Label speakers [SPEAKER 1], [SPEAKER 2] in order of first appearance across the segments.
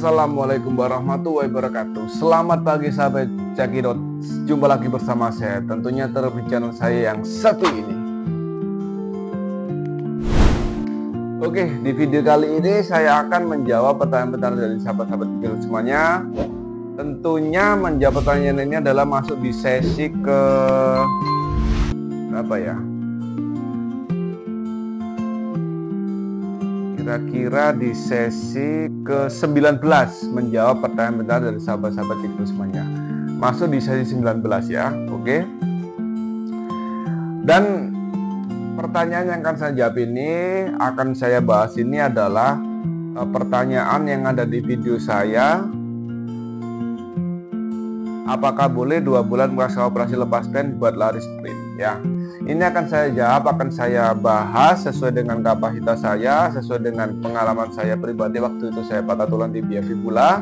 [SPEAKER 1] Assalamualaikum warahmatullahi wabarakatuh. Selamat pagi sahabat Cekidot. Jumpa lagi bersama saya, tentunya terlebih channel saya yang satu ini. Oke, di video kali ini saya akan menjawab pertanyaan-pertanyaan dari sahabat-sahabat Cekidot semuanya. Tentunya menjawab pertanyaan ini adalah masuk di sesi ke apa ya? Kira-kira di sesi ke-19 menjawab pertanyaan-pertanyaan dari sahabat-sahabat Cekidot semuanya. Masuk di sesi 19 ya, oke. Dan pertanyaan yang akan saya jawab ini, akan saya bahas ini adalah pertanyaan yang ada di video saya. Apakah boleh 2 bulan pasca operasi lepas pen buat lari sprint ya? Ini akan saya jawab, akan saya bahas sesuai dengan kapasitas saya, sesuai dengan pengalaman saya pribadi waktu itu saya patah tulang tibia fibula,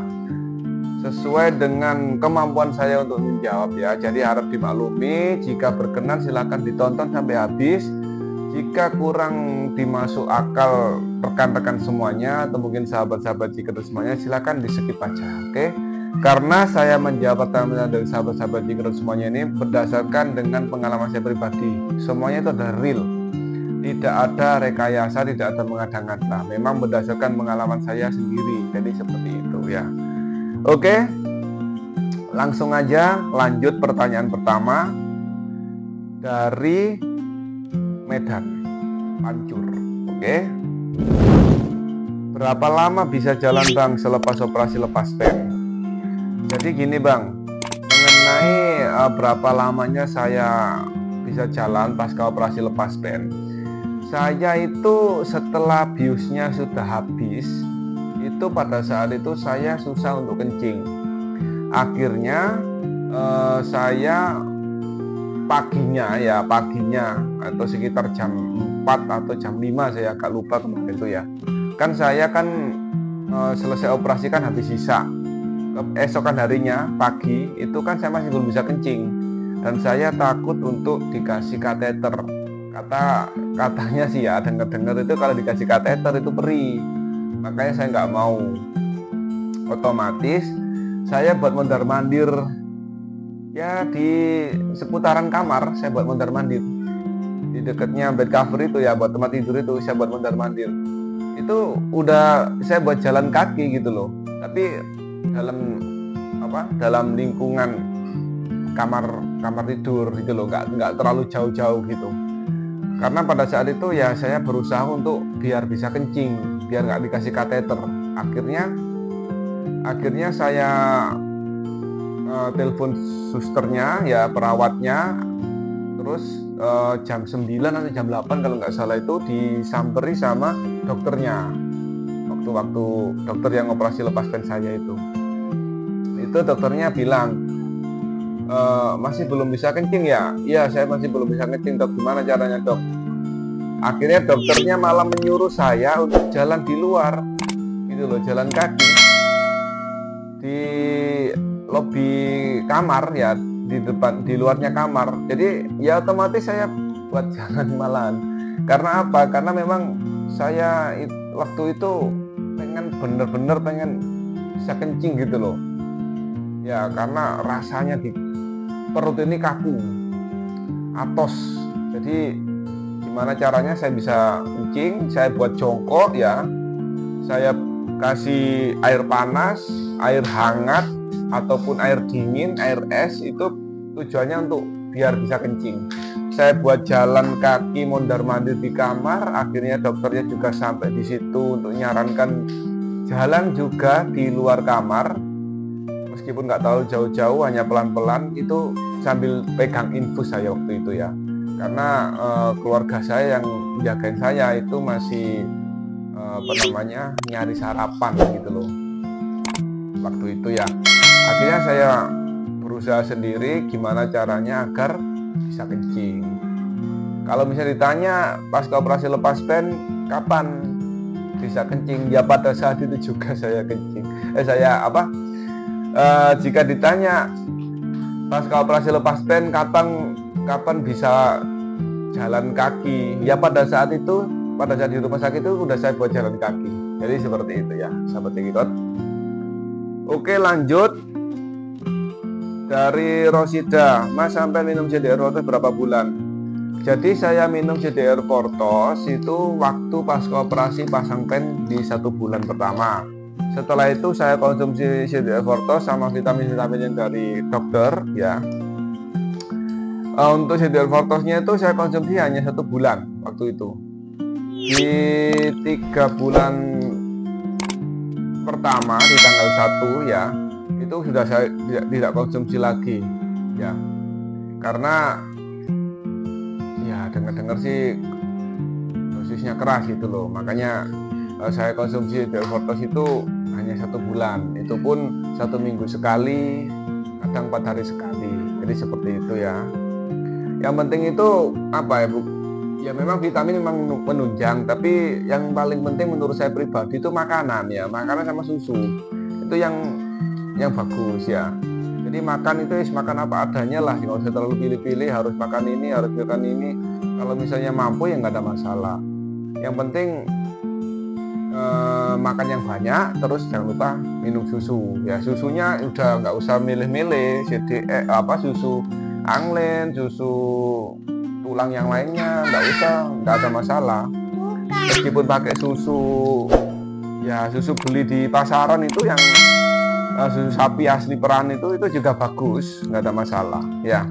[SPEAKER 1] sesuai dengan kemampuan saya untuk menjawab ya. Jadi harap dimaklumi, jika berkenan silahkan ditonton sampai habis. Jika kurang dimasuk akal rekan-rekan semuanya atau mungkin sahabat-sahabat Cekidot semuanya, silahkan di skip aja, oke? Karena saya menjawab pertanyaan dari sahabat-sahabat Cekidot semuanya ini berdasarkan dengan pengalaman saya pribadi. Semuanya itu adalah real, tidak ada rekayasa, tidak ada mengada-ngada. Memang berdasarkan pengalaman saya sendiri. Jadi seperti itu ya. Oke, langsung aja lanjut pertanyaan pertama dari Medan, Pancur. Oke, berapa lama bisa jalan bang selepas operasi lepas pen? Jadi gini bang, mengenai berapa lamanya saya bisa jalan pasca operasi lepas pen, saya itu setelah biusnya sudah habis, itu pada saat itu saya susah untuk kencing. Akhirnya saya paginya atau sekitar jam 4 atau jam 5, saya agak lupa kemarin itu ya. Kan saya selesai operasi kan habis sisa. Esokan harinya pagi itu kan saya masih belum bisa kencing dan saya takut untuk dikasih kateter. Katanya sih ya, dengar-dengar itu kalau dikasih kateter itu perih, makanya saya nggak mau. Otomatis saya buat mondar-mandir ya di seputaran kamar. Saya buat mondar-mandir di dekatnya bed cover itu ya, buat tempat tidur itu saya buat mondar-mandir. Itu udah saya buat jalan kaki gitu loh, tapi dalam lingkungan kamar tidur gitu loh, nggak terlalu jauh-jauh gitu. Karena pada saat itu ya saya berusaha untuk biar bisa kencing, biar nggak dikasih kateter. Akhirnya saya telepon susternya ya, perawatnya. Terus jam 9 atau jam 8 kalau nggak salah itu disamperi sama dokternya. Waktu dokter yang operasi lepas pen saya itu dokternya bilang, masih belum bisa kencing ya? Iya, saya masih belum bisa kencing dok, gimana caranya dok? Akhirnya dokternya malah menyuruh saya untuk jalan di luar gitu loh, jalan kaki di lobi kamar ya, di luarnya kamar. Jadi ya otomatis saya buat jalan malahan. Karena apa? Karena memang saya waktu itu bener-bener pengen bisa kencing gitu loh ya, karena rasanya di perut ini kaku, atos. Jadi gimana caranya saya bisa kencing? Saya buat jongkok ya, saya kasih air panas, air hangat ataupun air dingin, air es, itu tujuannya untuk biar bisa kencing. Saya buat jalan kaki mondar-mandir di kamar. Akhirnya dokternya juga sampai di situ untuk nyarankan jalan juga di luar kamar, meskipun nggak terlalu jauh-jauh, hanya pelan-pelan, itu sambil pegang infus saya waktu itu ya. Karena keluarga saya yang jagain saya itu masih nyari sarapan gitu loh waktu itu ya. Akhirnya saya berusaha sendiri gimana caranya agar bisa kencing. Kalau misalnya ditanya pasca operasi lepas pen kapan bisa kencing, ya pada saat itu juga saya kencing. Jika ditanya pasca operasi lepas pen kapan bisa jalan kaki, ya pada saat di rumah sakit itu udah saya buat jalan kaki. Jadi seperti itu ya sahabat Cekidot. Oke, lanjut dari Rosida. Mas sampai minum CDR Fortos berapa bulan? Jadi saya minum CDR Fortos itu waktu pasca operasi pasang pen di 1 bulan pertama. Setelah itu saya konsumsi CDR Fortos sama vitamin-vitamin yang dari dokter ya. Untuk CDR Fortosnya itu saya konsumsi hanya 1 bulan waktu itu. Di 3 bulan pertama di tanggal 1 ya, itu sudah saya tidak konsumsi lagi ya, karena ya dengar-dengar sih dosisnya keras gitu loh. Makanya saya konsumsi CDR Fortos itu hanya 1 bulan, itu pun 1 minggu sekali, kadang 4 hari sekali. Jadi seperti itu ya. Yang penting itu apa ya Bu? Ya memang vitamin memang menunjang, tapi yang paling penting menurut saya pribadi itu makanan ya, makanan sama susu itu yang bagus ya. Jadi makan itu makan apa adanya lah, nggak usah terlalu pilih-pilih harus makan ini harus makan ini. Kalau misalnya mampu ya nggak ada masalah. Yang penting makan yang banyak, terus jangan lupa minum susu ya. Susunya udah nggak usah milih-milih susu Anglen, susu tulang yang lainnya nggak usah, nggak ada masalah. Meskipun pakai susu ya, susu beli di pasaran itu yang susu sapi asli peran itu juga bagus, nggak ada masalah ya.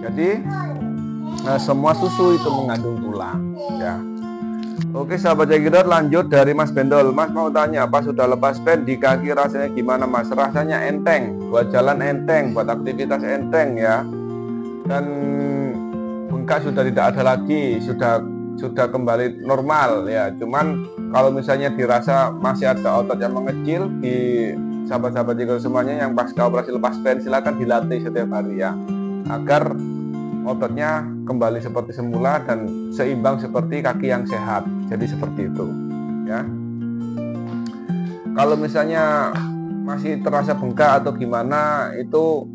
[SPEAKER 1] Jadi semua susu itu mengandung tulang ya. Oke sahabat Jagidor, lanjut dari Mas Bendol. Mas mau tanya, pas sudah lepas pen di kaki rasanya gimana Mas? Rasanya enteng, buat jalan enteng, buat aktivitas enteng ya. Dan bengkak sudah tidak ada lagi, sudah kembali normal ya. Cuman kalau misalnya dirasa masih ada otot yang mengecil, di sahabat-sahabat Jagidor semuanya yang pasca operasi lepas pen, silakan dilatih setiap hari ya, agar ototnya kembali seperti semula dan seimbang seperti kaki yang sehat. Jadi seperti itu ya. Kalau misalnya masih terasa bengkak atau gimana, itu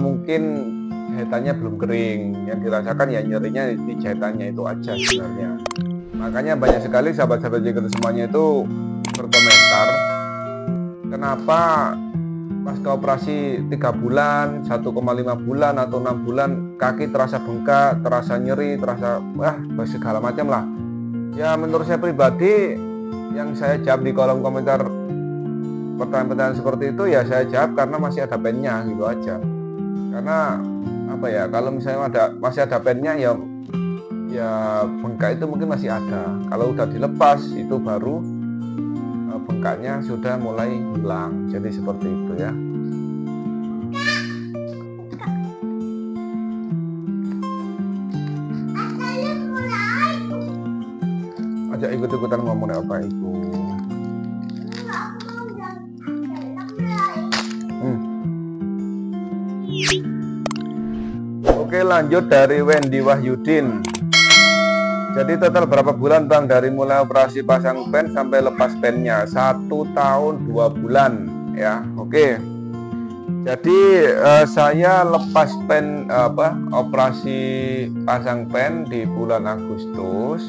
[SPEAKER 1] mungkin jahitannya belum kering. Yang dirasakan ya nyerinya di jahitannya itu aja sebenarnya. Makanya banyak sekali sahabat-sahabat Jagidor semuanya itu berkomentar, kenapa pasca operasi 3 bulan, 1,5 bulan atau 6 bulan kaki terasa bengkak, terasa nyeri, terasa segala macam lah. Ya menurut saya pribadi, yang saya jawab di kolom komentar pertanyaan-pertanyaan seperti itu ya saya jawab karena masih ada pennya gitu aja. Karena apa ya, kalau misalnya masih ada pennya ya bengkak itu mungkin masih ada. Kalau udah dilepas itu baru bengkaknya sudah mulai hilang. Jadi seperti itu ya. Ajak ikut-ikutan ngomong apa itu. Oke lanjut dari Wendy Wahyudin. Jadi total berapa bulan Bang dari mulai operasi pasang pen sampai lepas pennya? 1 tahun 2 bulan ya. Oke. Jadi saya lepas pen operasi pasang pen di bulan Agustus.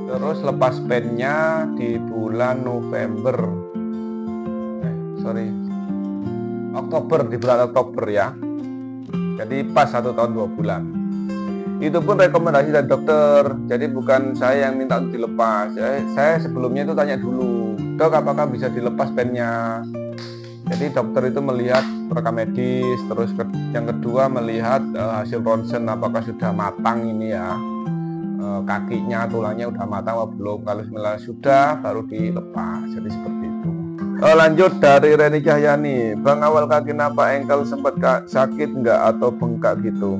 [SPEAKER 1] Terus lepas pennya di bulan Oktober, di bulan Oktober ya. Jadi pas 1 tahun 2 bulan. Itu pun rekomendasi dari dokter. Jadi bukan saya yang minta untuk dilepas. Saya sebelumnya itu tanya dulu, dok apakah bisa dilepas pennya. Jadi dokter itu melihat rekam medis, terus yang kedua melihat hasil ronsen apakah sudah matang ini ya, kakinya, tulangnya udah matang atau belum. Kalau misalnya sudah, baru dilepas. Jadi seperti itu. Lanjut dari Reni Cahyani. Bang, awal kaki napa engkel sempat sakit nggak atau bengkak gitu?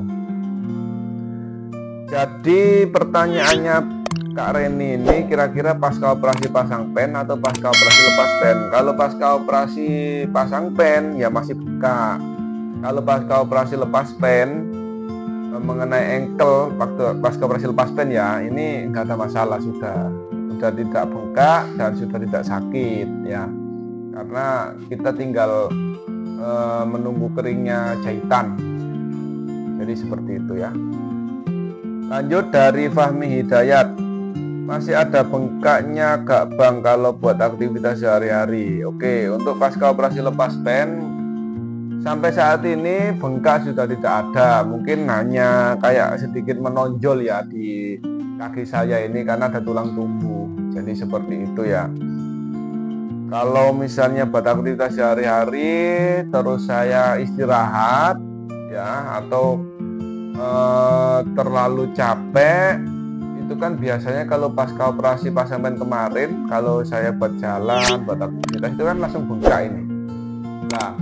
[SPEAKER 1] Jadi pertanyaannya Kak Reni ini kira-kira pasca operasi pasang pen atau pasca operasi lepas pen? Kalau pasca operasi pasang pen ya masih bengkak. Kalau pasca operasi lepas pen, mengenai engkel pasca operasi lepas pen ya, ini nggak ada masalah, sudah tidak bengkak dan sudah tidak sakit ya. Karena kita tinggal menunggu keringnya jahitan. Jadi seperti itu ya. Lanjut dari Fahmi Hidayat. masih ada bengkaknya gak bang kalau buat aktivitas sehari-hari? Oke, untuk pasca operasi lepas pen sampai saat ini bengkak sudah tidak ada. Mungkin hanya kayak sedikit menonjol ya di kaki saya ini karena ada tulang tumbuh. Jadi seperti itu ya. Kalau misalnya buat aktivitas sehari-hari terus saya istirahat ya, atau terlalu capek, itu kan biasanya kalau pasca operasi pasang pen kemarin, kalau saya buat jalan, buat aktivitas itu kan langsung bengkak ini. Nah,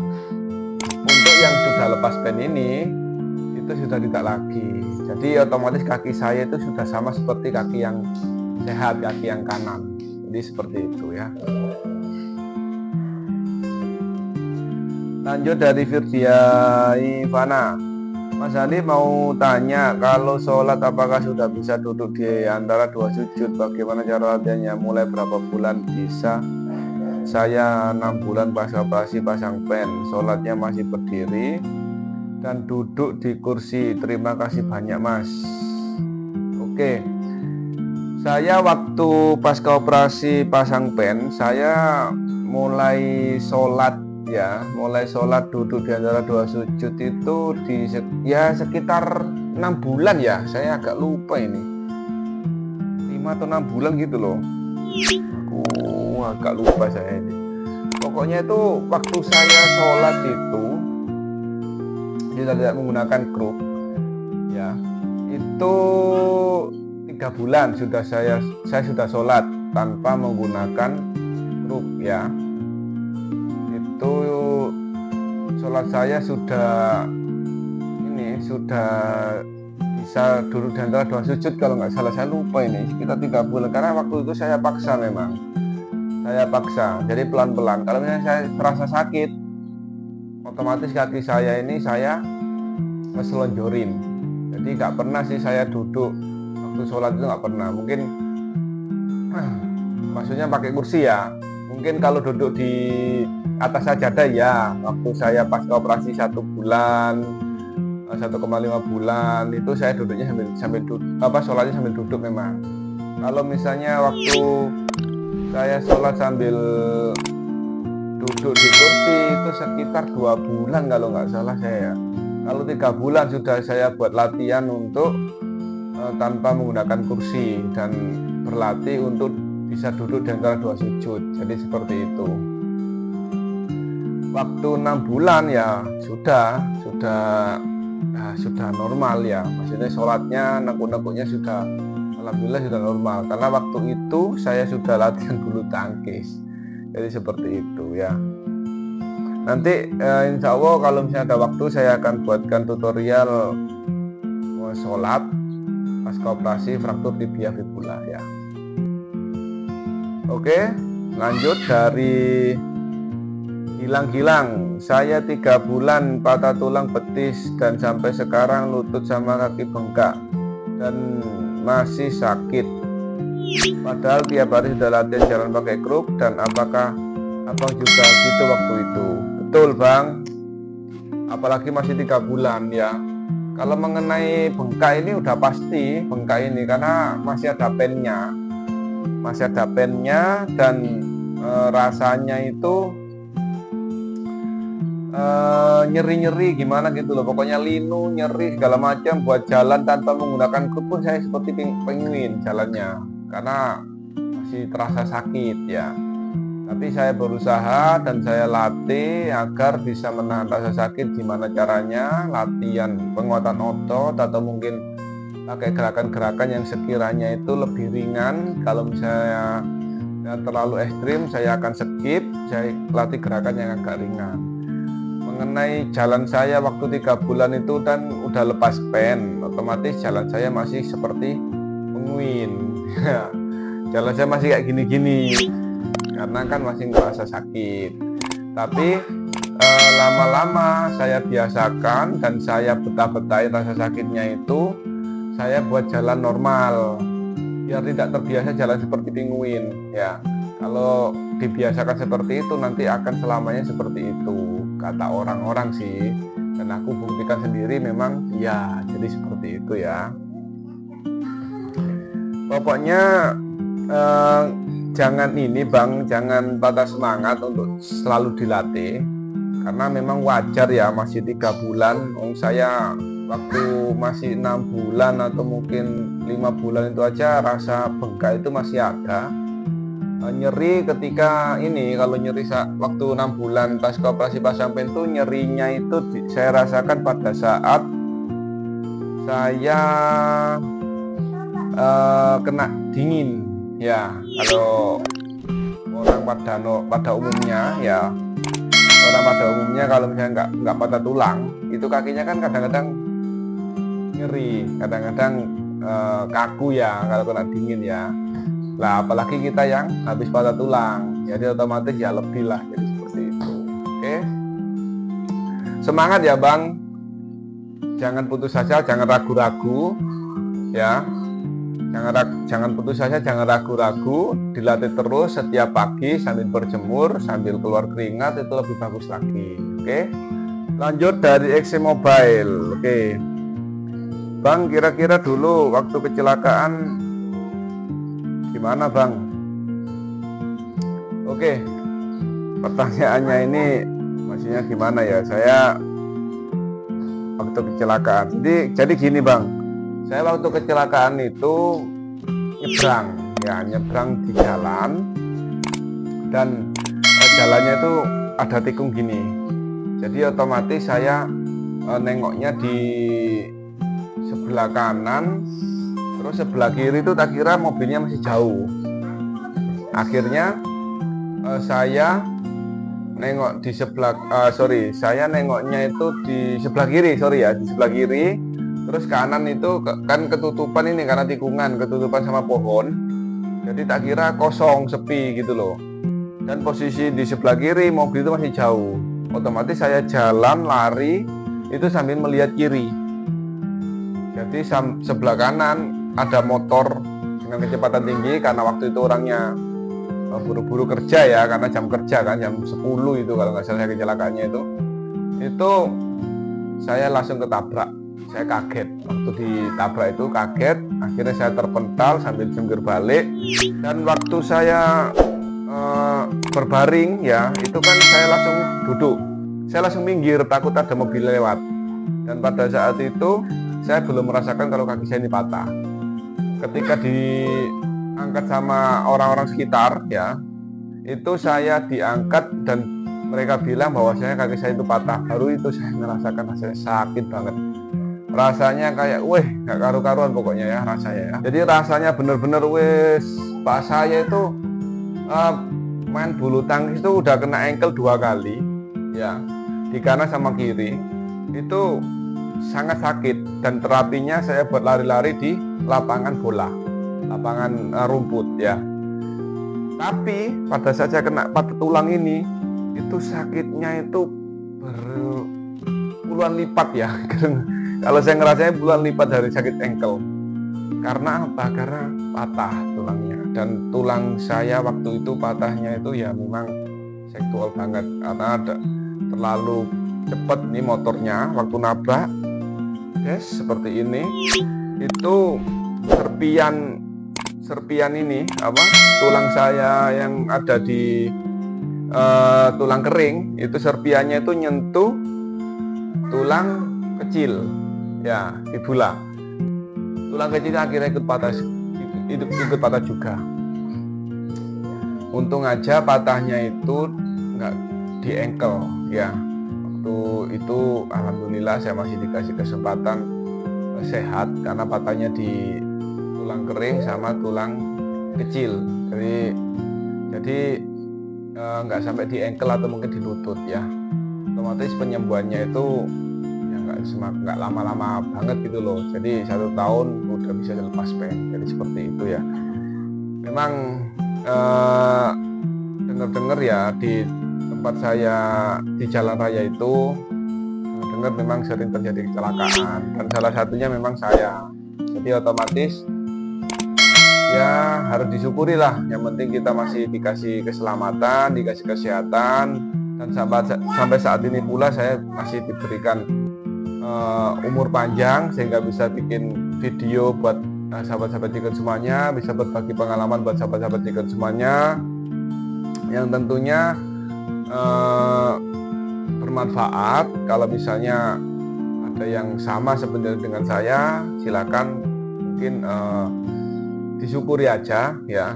[SPEAKER 1] untuk yang sudah lepas pen ini itu sudah tidak lagi. Jadi otomatis kaki saya itu sudah sama seperti kaki yang sehat, kaki yang kanan. Jadi seperti itu ya. Lanjut dari Virdia Ivana. Mas Andi mau tanya, kalau sholat apakah sudah bisa duduk di antara dua sujud? Bagaimana cara latihannya? Mulai berapa bulan bisa? Saya 6 bulan pasca operasi pasang pen. Sholatnya masih berdiri dan duduk di kursi. Terima kasih banyak mas. Oke, saya waktu pasca operasi pasang pen, saya mulai sholat ya, mulai sholat duduk di antara dua sujud itu di ya sekitar 6 bulan ya, saya agak lupa ini 5 atau 6 bulan gitu loh, aku agak lupa saya ini. Pokoknya itu waktu saya sholat itu tidak menggunakan kruk ya, itu 3 bulan sudah saya sudah sholat tanpa menggunakan kruk ya. Itu sholat saya sudah bisa duduk di antara dua sujud kalau nggak salah, saya lupa ini sekitar 3 bulan karena waktu itu saya paksa, jadi pelan-pelan. Kalau misalnya saya terasa sakit, otomatis kaki saya ini saya ngeselonjorin, jadi nggak pernah sih saya duduk waktu sholat itu, nggak pernah. Mungkin maksudnya pakai kursi ya, mungkin kalau duduk di atas sajadah ya, waktu saya pasca operasi 1 bulan 1,5 bulan itu saya duduknya sambil duduk, sholatnya sambil duduk memang. Kalau misalnya waktu saya sholat sambil duduk di kursi itu sekitar 2 bulan kalau nggak salah saya. Kalau 3 bulan sudah saya buat latihan untuk tanpa menggunakan kursi dan berlatih untuk bisa duduk di antara dua sujud. Jadi seperti itu. Waktu 6 bulan ya sudah normal ya, maksudnya sholatnya nekuk-nekuknya sudah alhamdulillah sudah normal, karena waktu itu saya sudah latihan bulu tangkis. Jadi seperti itu ya. Nanti insya Allah kalau misalnya ada waktu saya akan buatkan tutorial sholat pasca operasi fraktur tibia fibula ya. Oke, lanjut dari Gilang. Saya 3 bulan patah tulang betis dan sampai sekarang lutut sama kaki bengkak dan masih sakit. Padahal tiap hari sudah latihan jalan pakai kruk. Dan apakah abang juga gitu waktu itu? Betul bang, apalagi masih 3 bulan ya. Kalau mengenai bengkak ini udah pasti bengkak ini karena masih ada pennya dan rasanya itu nyeri-nyeri gimana gitu loh, pokoknya linu, nyeri segala macam. Buat jalan tanpa menggunakan kruk pun saya seperti penguin jalannya karena masih terasa sakit ya. Tapi saya berusaha dan saya latih agar bisa menahan rasa sakit. Gimana caranya? Latihan penguatan otot atau mungkin pakai gerakan-gerakan yang sekiranya itu lebih ringan. Kalau misalnya terlalu ekstrim saya akan skip, saya latih gerakan yang agak ringan. Mengenai jalan saya waktu 3 bulan itu dan udah lepas pen, otomatis jalan saya masih seperti penguin. Jalan saya masih kayak gini-gini karena kan masih merasa sakit. Tapi lama-lama saya biasakan dan saya betah-betahin rasa sakitnya itu, saya buat jalan normal biar tidak terbiasa jalan seperti penguin ya. Kalau dibiasakan seperti itu nanti akan selamanya seperti itu, kata orang-orang sih, dan aku buktikan sendiri memang ya jadi seperti itu ya. Pokoknya eh, jangan ini Bang, jangan patah semangat untuk selalu dilatih, karena memang wajar ya, masih 3 bulan. Saya waktu masih 6 bulan atau mungkin 5 bulan itu aja rasa bengkak itu masih ada. Nyeri ketika ini, kalau nyeri waktu 6 bulan pas operasi pasang pintu, nyerinya itu saya rasakan pada saat saya kena dingin ya. Kalau orang pada umumnya ya, orang pada umumnya kalau misalnya nggak patah tulang itu kakinya kan kadang-kadang nyeri, kadang-kadang kaku ya kalau kena dingin ya. Lah apalagi kita yang habis patah tulang, jadi otomatis ya lebih lah, jadi seperti itu. Oke, semangat ya Bang, jangan putus asa, jangan ragu-ragu ya, jangan putus asa, jangan ragu-ragu, dilatih terus setiap pagi sambil berjemur, sambil keluar keringat, itu lebih bagus lagi. Oke, lanjut dari XC Mobile. Oke Bang, kira-kira dulu waktu kecelakaan gimana Bang? Oke, pertanyaannya ini maksudnya gimana ya? Saya waktu kecelakaan, jadi gini Bang, saya waktu kecelakaan itu nyebrang di jalan, dan jalannya itu ada tikung gini, jadi otomatis saya nengoknya di sebelah kanan, terus sebelah kiri itu tak kira mobilnya masih jauh. Akhirnya saya nengok di sebelah saya nengoknya itu di sebelah kiri, di sebelah kiri. Terus kanan itu kan ketutupan ini karena tikungan, ketutupan sama pohon. Jadi tak kira kosong, sepi gitu loh. Dan posisi di sebelah kiri mobil itu masih jauh. Otomatis saya jalan lari itu sambil melihat kiri. Jadi sebelah kanan ada motor dengan kecepatan tinggi, karena waktu itu orangnya buru-buru kerja ya, karena jam kerja kan, jam 10 itu kalau nggak salah kecelakaannya itu saya langsung ketabrak. Saya kaget, waktu ditabrak itu kaget, akhirnya saya terpental sambil jungkir balik, dan waktu saya berbaring ya, itu kan saya langsung duduk, saya langsung minggir takut ada mobil lewat. Dan pada saat itu saya belum merasakan kalau kaki saya ini patah. Ketika diangkat sama orang-orang sekitar ya, itu saya diangkat dan mereka bilang bahwasanya kaki saya itu patah. Baru itu saya merasakan rasanya sakit banget. Rasanya kayak gak karu-karuan pokoknya ya rasanya ya. Jadi rasanya bener-bener pak saya itu main bulu tangkis itu udah kena ankle 2 kali ya, di kanan sama kiri. Itu sangat sakit, dan terapinya saya buat lari-lari di lapangan bola, lapangan rumput ya. Tapi pada saat saya kena patah tulang ini, itu sakitnya itu berpuluhan lipat ya. Kalau saya ngerasanya puluhan lipat dari sakit ankle. Karena apa? Karena patah tulangnya. Dan tulang saya waktu itu patahnya itu ya memang seksual banget, karena ada terlalu cepat nih motornya waktu nabrak. Seperti ini, itu serpian ini tulang saya yang ada di tulang kering, itu serpiannya itu nyentuh tulang kecil ya, fibula. Tulang kecil akhirnya ikut patah juga. Untung aja patahnya itu nggak di ankle ya. Itu alhamdulillah saya masih dikasih kesempatan sehat, karena patahnya di tulang kering sama tulang kecil. Jadi nggak sampai di ankle atau mungkin di lutut ya. Otomatis penyembuhannya itu ya nggak lama-lama banget gitu loh. Jadi 1 tahun udah bisa lepas pen. Jadi seperti itu ya. Memang dengar ya di tempat saya di jalan raya itu, dengar memang sering terjadi kecelakaan, dan salah satunya memang saya. Jadi otomatis ya harus disyukuri lah. Yang penting kita masih dikasih keselamatan, dikasih kesehatan, dan sampai saat ini pula saya masih diberikan umur panjang sehingga bisa bikin video buat sahabat-sahabat Cikun semuanya, bisa berbagi pengalaman buat sahabat-sahabat Cikun semuanya yang tentunya bermanfaat. Kalau misalnya ada yang sama sebenarnya dengan saya, silakan mungkin disyukuri aja ya,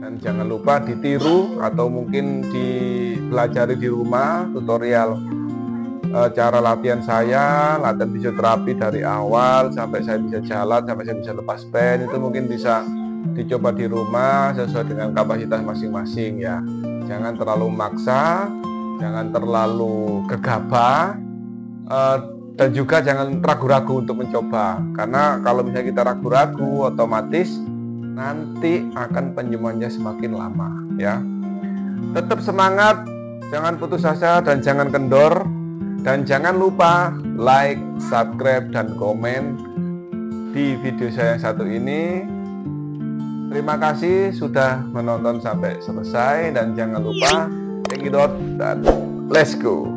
[SPEAKER 1] dan jangan lupa ditiru atau mungkin dipelajari di rumah tutorial cara latihan saya, latihan fisioterapi dari awal sampai saya bisa jalan, sampai saya bisa lepas pen, itu mungkin bisa dicoba di rumah sesuai dengan kapasitas masing-masing ya. Jangan terlalu maksa, jangan terlalu gegabah, dan juga jangan ragu-ragu untuk mencoba, karena kalau misalnya kita ragu-ragu otomatis nanti akan penyembuhannya semakin lama ya. Tetap semangat, jangan putus asa dan jangan kendor, dan jangan lupa like, subscribe, dan komen di video saya yang satu ini. Terima kasih sudah menonton sampai selesai, dan jangan lupa check it out dan let's go.